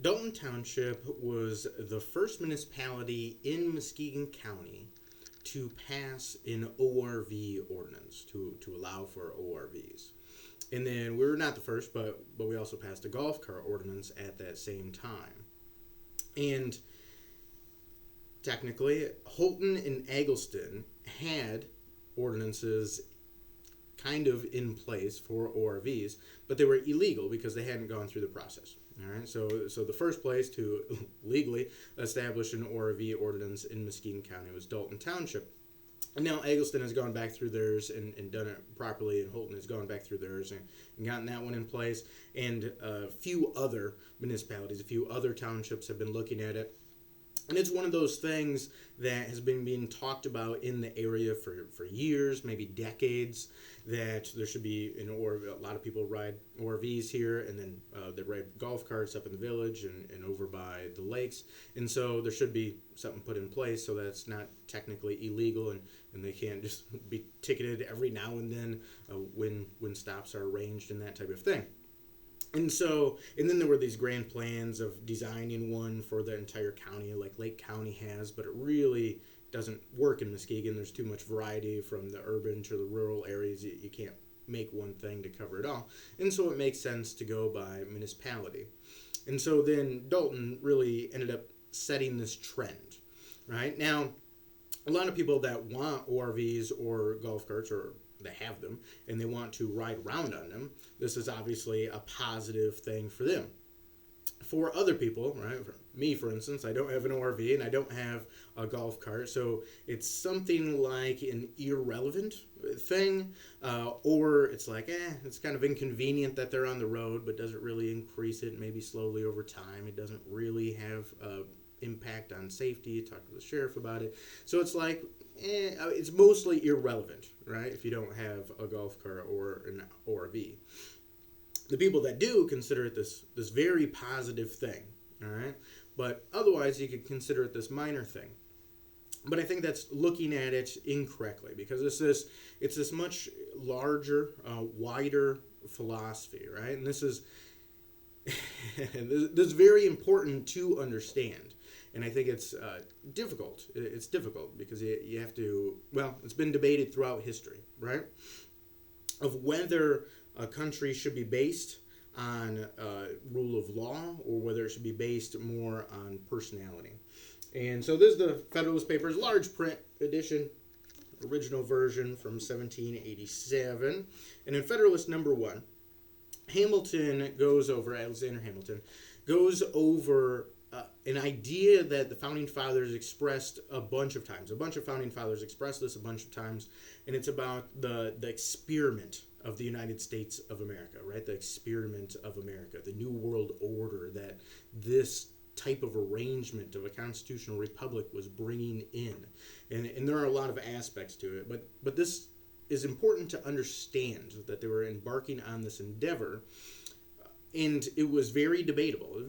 Dalton Township was the first municipality in Muskegon County to pass an ORV ordinance to allow for ORVs. And then we were not the first, but we also passed a golf cart ordinance at that same time. And technically, Holton and Eggleston had ordinances kind of in place for ORVs, but they were illegal because they hadn't gone through the process. All right, so the first place to legally establish an ORV ordinance in Muskegon County was Dalton Township. And now Eggleston has gone back through theirs and done it properly, and Holton has gone back through theirs and gotten that one in place. And a few other municipalities, a few other townships have been looking at it. And it's one of those things that has been being talked about in the area for years, maybe decades, that there should be a lot of people ride ORVs here, and then they ride golf carts up in the village and over by the lakes. And so there should be something put in place so that it's not technically illegal, and they can't just be ticketed every now and then when stops are arranged and that type of thing. And then there were these grand plans of designing one for the entire county, like Lake County has, but it really doesn't work in Muskegon. There's too much variety from the urban to the rural areas. You can't make one thing to cover it all. And so it makes sense to go by municipality. And so then Dalton really ended up setting this trend, right? Now, a lot of people that want ORVs or golf carts, or they have them, and they want to ride around on them, this is obviously a positive thing for them. For other people, right, for me, for instance, I don't have an ORV and I don't have a golf cart, so it's something like an irrelevant thing, or it's like, it's kind of inconvenient that they're on the road, but doesn't really increase it, maybe slowly over time. It doesn't really have impact on safety. Talk to the sheriff about it. So it's like, it's mostly irrelevant, right, if you don't have a golf cart or an ORV. The people that do consider it this very positive thing, all right? But otherwise, you could consider it this minor thing. But I think that's looking at it incorrectly, because it's this much larger, wider philosophy, right? And this is this is very important to understand. And I think it's difficult. It's difficult because you have to, it's been debated throughout history, right? Of whether a country should be based on rule of law or whether it should be based more on personality. And so this is the Federalist Papers, large print edition, original version from 1787. And in Federalist number 1, Alexander Hamilton goes over an idea that the Founding Fathers expressed a bunch of times. A bunch of Founding Fathers expressed this a bunch of times, and it's about the experiment of the United States of America, right? The experiment of America, the New World Order that this type of arrangement of a constitutional republic was bringing in. And there are a lot of aspects to it, but this is important to understand, that they were embarking on this endeavor, and it was very debatable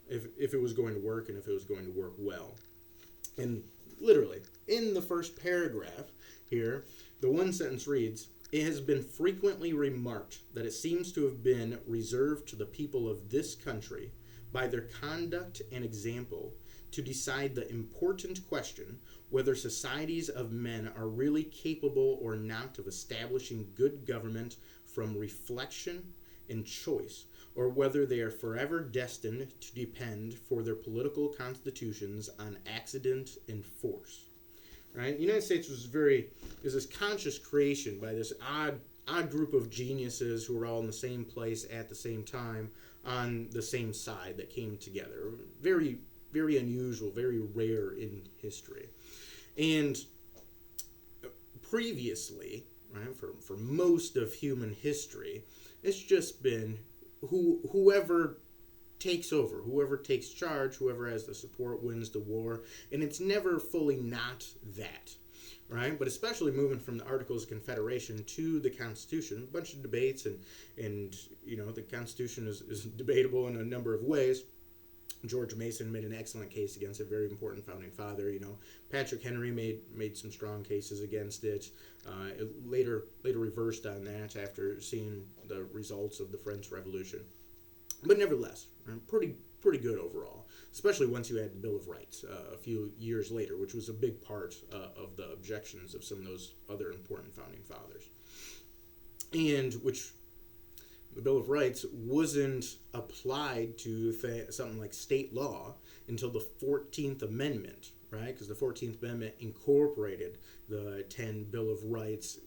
if it was going to work and if it was going to work well. And literally, in the first paragraph here, the one sentence reads, "It has been frequently remarked that it seems to have been reserved to the people of this country, by their conduct and example, to decide the important question whether societies of men are really capable or not of establishing good government from reflection and choice, or whether they are forever destined to depend for their political constitutions on accident and force." Right? The United States is this conscious creation by this odd group of geniuses who were all in the same place at the same time on the same side that came together. Very, very unusual, very rare in history. And previously, right, for most of human history, it's just been whoever takes over, whoever takes charge, whoever has the support wins the war, and it's never fully not that, right? But especially moving from the Articles of Confederation to the Constitution, a bunch of debates, and the Constitution is debatable in a number of ways. George Mason made an excellent case against it, very important founding father. Patrick Henry made some strong cases against it. It later reversed on that after seeing the results of the French Revolution. But nevertheless, pretty pretty good overall, especially once you add the Bill of Rights a few years later, which was a big part of the objections of some of those other important founding fathers. And which the Bill of Rights wasn't applied to something like state law until the 14th Amendment, right? Because the 14th Amendment incorporated the 10 Bill of Rights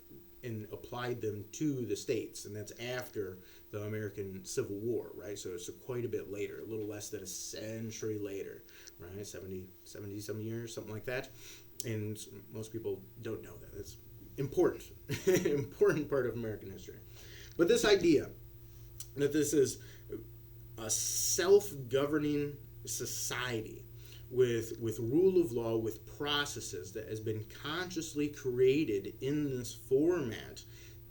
and applied them to the states, and that's after the American Civil War, right? So it's quite a bit later, a little less than a century later, right? 70 some years, something like that. And most people don't know that. It's important, important part of American history. But this idea that this is a self-governing society with rule of law, with processes that has been consciously created in this format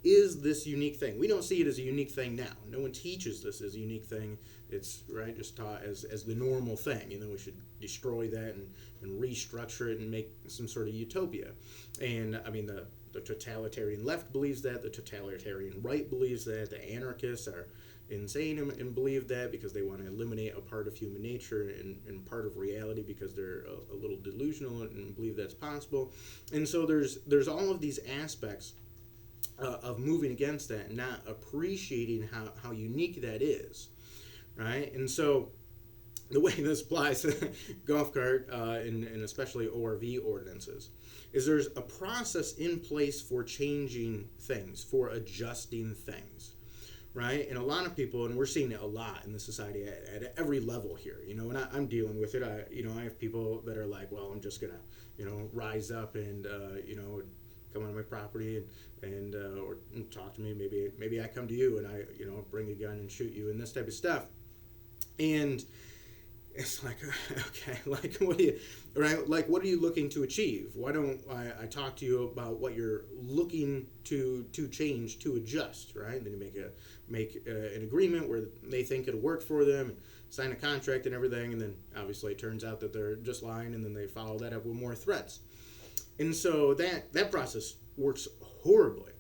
is this unique thing. We don't see it as a unique thing now. No one teaches this as a unique thing. It's right just taught as the normal thing. We should destroy that and restructure it and make some sort of utopia. And I mean the totalitarian left believes that, the totalitarian right believes that, the anarchists are insane and believe that because they want to eliminate a part of human nature and part of reality because they're a little delusional and believe that's possible. And so there's all of these aspects of moving against that and not appreciating how unique that is, right? And so the way this applies to golf cart and especially ORV ordinances is there's a process in place for changing things, for adjusting things, right? And a lot of people, and we're seeing it a lot in the society at every level here, and I'm dealing with it. I have people that are like, well, I'm just gonna, rise up and, come on my property and or talk to me. Maybe I come to you and I, bring a gun and shoot you and this type of stuff. And it's like, okay, like what are you looking to achieve? Why don't I talk to you about what you're looking to change, to adjust, right? And then you make an agreement where they think it'll work for them, and sign a contract and everything, and then obviously it turns out that they're just lying, and then they follow that up with more threats. And so that process works horribly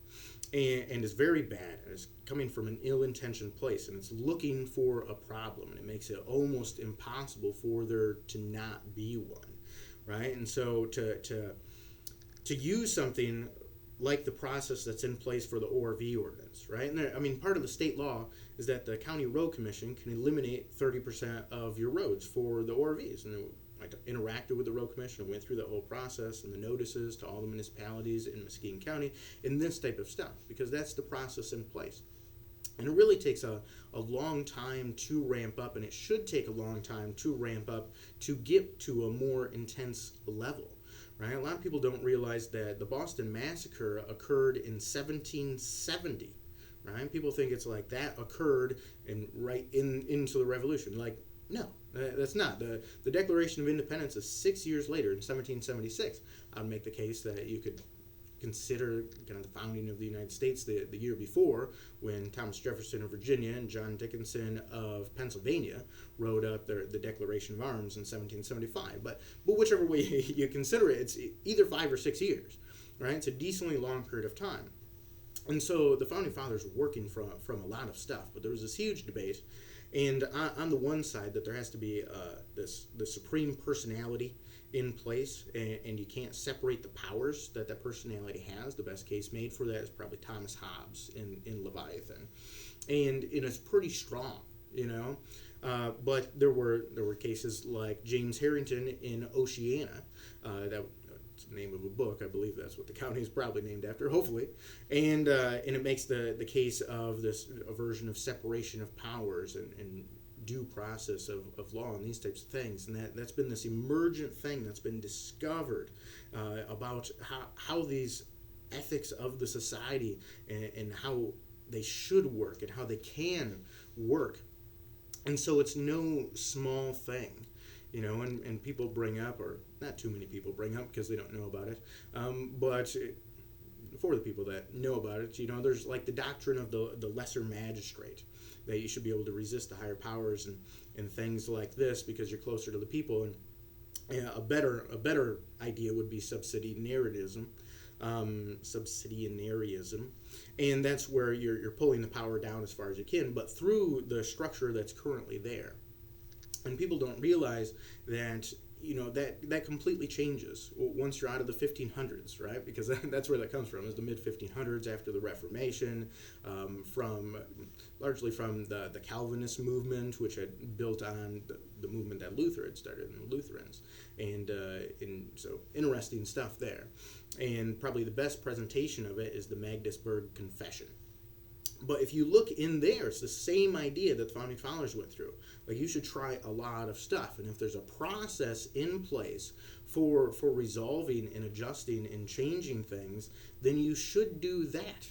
and is very bad, and it's coming from an ill-intentioned place, and it's looking for a problem, and it makes it almost impossible for there to not be one, right? And so to use something like the process that's in place for the ORV ordinance, right? And part of the state law is that the county road commission can eliminate 30% of your roads for the ORVs, and I interacted with the road commission and went through the whole process and the notices to all the municipalities in Muskegon County and this type of stuff, because that's the process in place. And it really takes a long time to ramp up, and it should take a long time to ramp up to get to a more intense level, right? A lot of people don't realize that the Boston Massacre occurred in 1770, right? People think it's like that occurred into the Revolution. Like, no, that's not. The Declaration of Independence is 6 years later, in 1776. I'd make the case that you could consider kind of the founding of the United States the year before, when Thomas Jefferson of Virginia and John Dickinson of Pennsylvania wrote up the Declaration of Arms in 1775. But whichever way you consider it, it's either 5 or 6 years, right? It's a decently long period of time. And so the Founding Fathers were working from a lot of stuff, but there was this huge debate. And on the one side, that there has to be the supreme personality in place, and you can't separate the powers that personality has. The best case made for that is probably Thomas Hobbes in Leviathan, and it's pretty strong, But there were cases like James Harrington in Oceana, that's the name of a book. I believe that's what the county is probably named after, hopefully. And it makes the case of this aversion of separation of powers and due process of law and these types of things. And that's been this emergent thing that's been discovered about how these ethics of the society and how they should work and how they can work. And so it's no small thing. And people bring up, or not too many people bring up because they don't know about it, but for the people that know about it, there's like the doctrine of the lesser magistrate, that you should be able to resist the higher powers and things like this because you're closer to the people. And a better idea would be subsidiarism, and that's where you're pulling the power down as far as you can, but through the structure that's currently there. And people don't realize that that completely changes once you're out of the 1500s, right? Because that's where that comes from, is the mid 1500s after the Reformation, from largely from the Calvinist movement, which had built on the movement that Luther had started in the Lutherans, and so interesting stuff there. And probably the best presentation of it is the Magdeburg Confession. But if you look in there, it's the same idea that the Founding Fathers went through. Like, you should try a lot of stuff. And if there's a process in place for resolving and adjusting and changing things, then you should do that,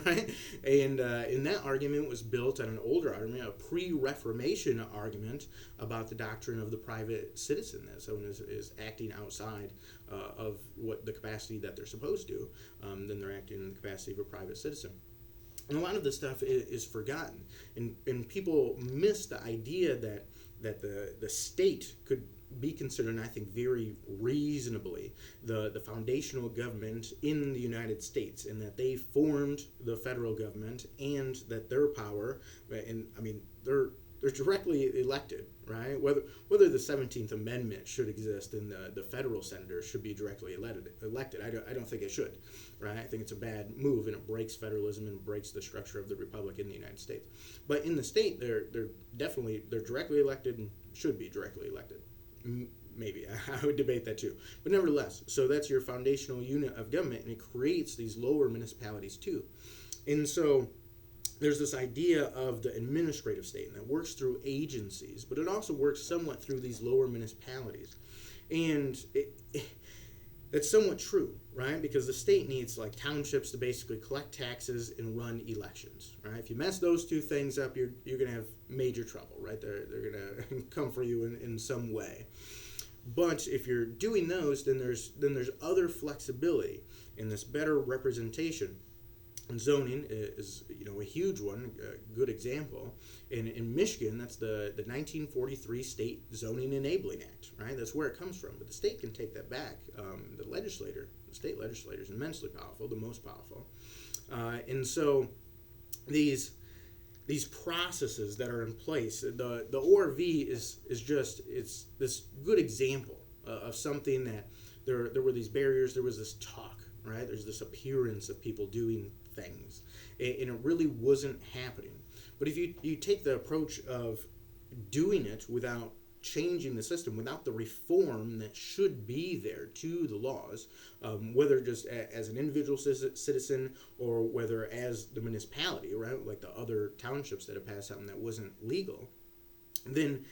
right? And that argument was built on an older argument, a pre-Reformation argument about the doctrine of the private citizen, that someone is acting outside of what the capacity that they're supposed to, then they're acting in the capacity of a private citizen. And a lot of this stuff is forgotten, and people miss the idea that the state could be considered, and I think very reasonably, the foundational government in the United States, and that they formed the federal government, and that their power, and I mean, they're directly elected, right? Whether the 17th Amendment should exist and the federal senators should be directly elected, I don't think it should, right? I think it's a bad move, and it breaks federalism and breaks the structure of the republic in the United States. But in the state, they're directly elected and should be directly elected. Maybe I would debate that too, but nevertheless, so that's your foundational unit of government, and it creates these lower municipalities too. And so there's this idea of the administrative state, and that works through agencies, but it also works somewhat through these lower municipalities. And that's somewhat true, right? Because the state needs, like, townships to basically collect taxes and run elections, right? If you mess those two things up, you're going to have major trouble, right? They're going to come for you in some way. But if you're doing those, then there's other flexibility in this better representation. And zoning is a huge one, a good example. In Michigan, that's the 1943 State Zoning Enabling Act, right? That's where it comes from. But the state can take that back. The state legislator is immensely powerful, the most powerful. And so these processes that are in place, the ORV is this good example of something that there were these barriers, there was this talk, right? There's this appearance of people doing things, and it really wasn't happening. But if you take the approach of doing it without changing the system, without the reform that should be there to the laws, whether just as an individual citizen or whether as the municipality, right, like the other townships that have passed something that wasn't legal, then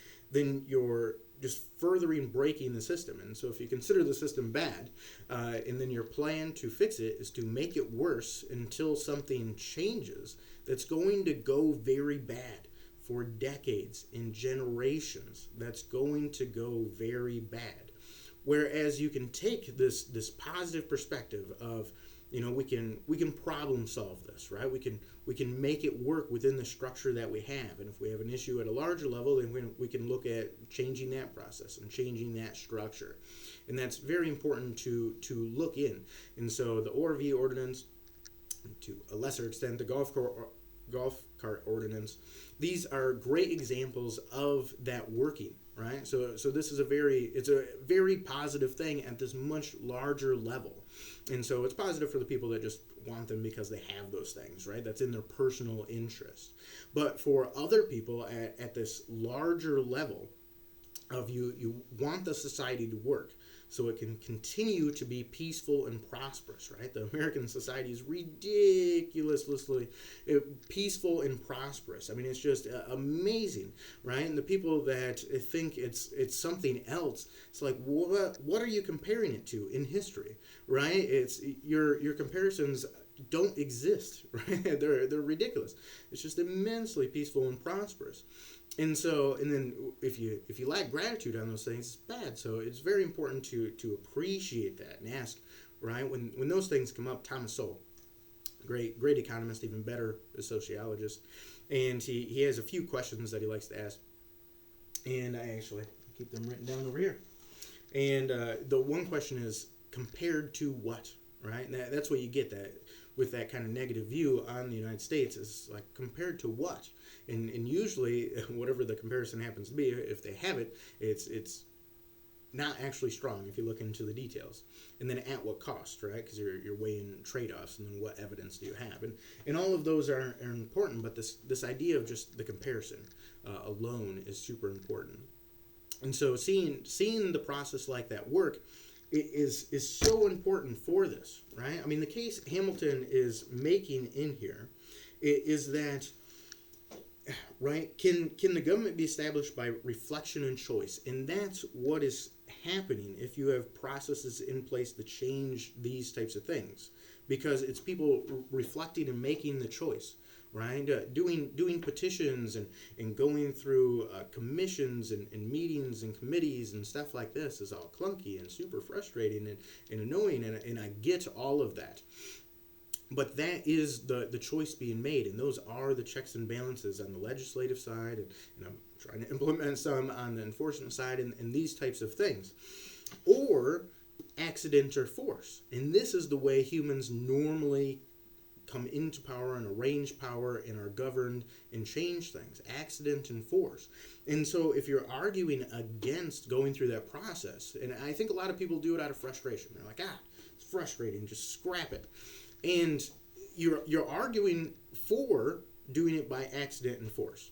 you're just furthering breaking the system. And so if you consider the system bad, and then your plan to fix it is to make it worse until something changes, that's going to go very bad for decades and generations. That's going to go very bad. Whereas you can take this positive perspective of, we can problem solve this, right? We can make it work within the structure that we have. And if we have an issue at a larger level, then we can look at changing that process and changing that structure. And that's very important to look in. And so the ORV ordinance, to a lesser extent, the golf cart ordinance, these are great examples of that working, right? So this is a very positive thing at this much larger level. And so it's positive for the people that just want them because they have those things, right? That's in their personal interest. But for other people at this larger level of you want the society to work so it can continue to be peaceful and prosperous, right? The American society is ridiculously peaceful and prosperous. I mean, it's just amazing, right? And the people that think it's something else, it's like, what are you comparing it to in history, right? It's your comparisons don't exist, right? They're ridiculous. It's just immensely peaceful and prosperous. And then if you lack gratitude on those things, it's bad. So it's very important to appreciate that and ask, right? When those things come up, Thomas Sowell, great economist, even better a sociologist, and he has a few questions that he likes to ask, and I actually keep them written down over here. And the one question is, compared to what, right? And that's what you get that. with that kind of negative view on the United States is like, compared to what? And usually, whatever the comparison happens to be, if they have it, it's not actually strong if you look into the details. And then at what cost, right? Because you're weighing trade-offs, and then what evidence do you have? And all of those are important, but this idea of just the comparison alone is super important. And so seeing the process like that work is so important for this, right? I mean, the case Hamilton is making in here is that, right, can the government be established by reflection and choice? And that's what is happening if you have processes in place to change these types of things, because it's people reflecting and making the choice, right? Doing petitions and going through commissions and meetings and committees and stuff like this is all clunky and super frustrating and annoying, and I get all of that. But that is the choice being made, and those are the checks and balances on the legislative side, and I'm trying to implement some on the enforcement side, and these types of things. Or accident or force. And this is the way humans normally come into power and arrange power and are governed and change things. Accident and force. And so if you're arguing against going through that process, and I think a lot of people do it out of frustration. They're like, it's frustrating, just scrap it. And you're arguing for doing it by accident and force.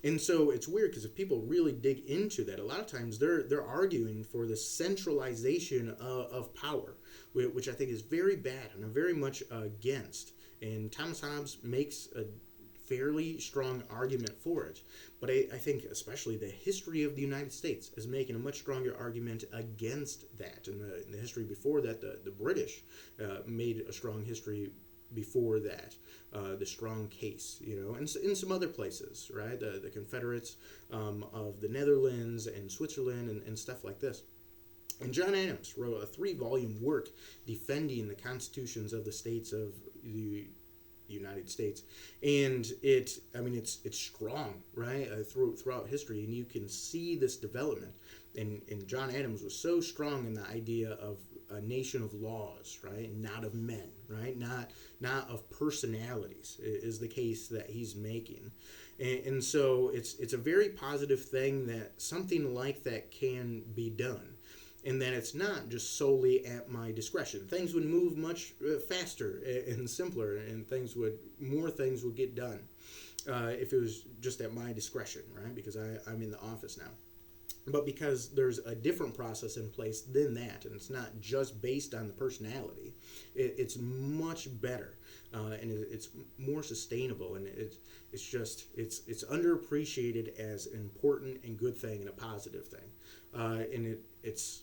And so it's weird, because if people really dig into that, a lot of times they're arguing for the centralization of power, which I think is very bad and I'm very much against. And Thomas Hobbes makes a fairly strong argument for it. But I think especially the history of the United States is making a much stronger argument against that. And the history before that, the British made a strong history before that, the strong case, and in some other places, right? The Confederates of the Netherlands and Switzerland and stuff like this. And John Adams wrote a 3-volume work defending the constitutions of the states of the United States, and it's strong, right, throughout history, and you can see this development. And John Adams was so strong in the idea of a nation of laws, right, not of men, right, not of personalities, is the case that he's making. And so it's a very positive thing that something like that can be done. And that it's not just solely at my discretion. Things would move much faster and simpler, and more things would get done if it was just at my discretion, right? Because I'm in the office now. But because there's a different process in place than that, and it's not just based on the personality, it's much better, and it's more sustainable, and it's underappreciated as an important and good thing and a positive thing, and it's.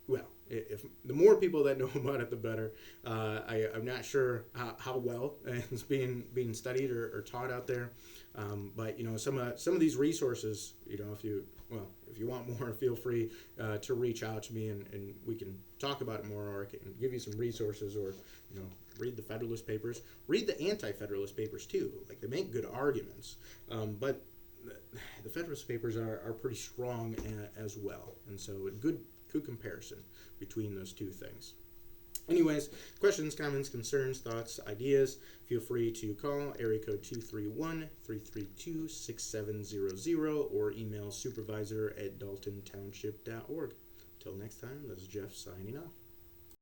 Well, if the more people that know about it, the better. I'm not sure how well it's being studied or taught out there, but some of these resources, if you want more, feel free to reach out to me and we can talk about it more, or I can give you some resources, or read the Federalist Papers, read the Anti-Federalist Papers too. Like, they make good arguments, but the Federalist Papers are pretty strong as well, and so good comparison between those two things. Anyways, questions, comments, concerns, thoughts, ideas, feel free to call area code 231-332-6700 or email supervisor@daltontownship.org. Till next time, this is Jeff signing off.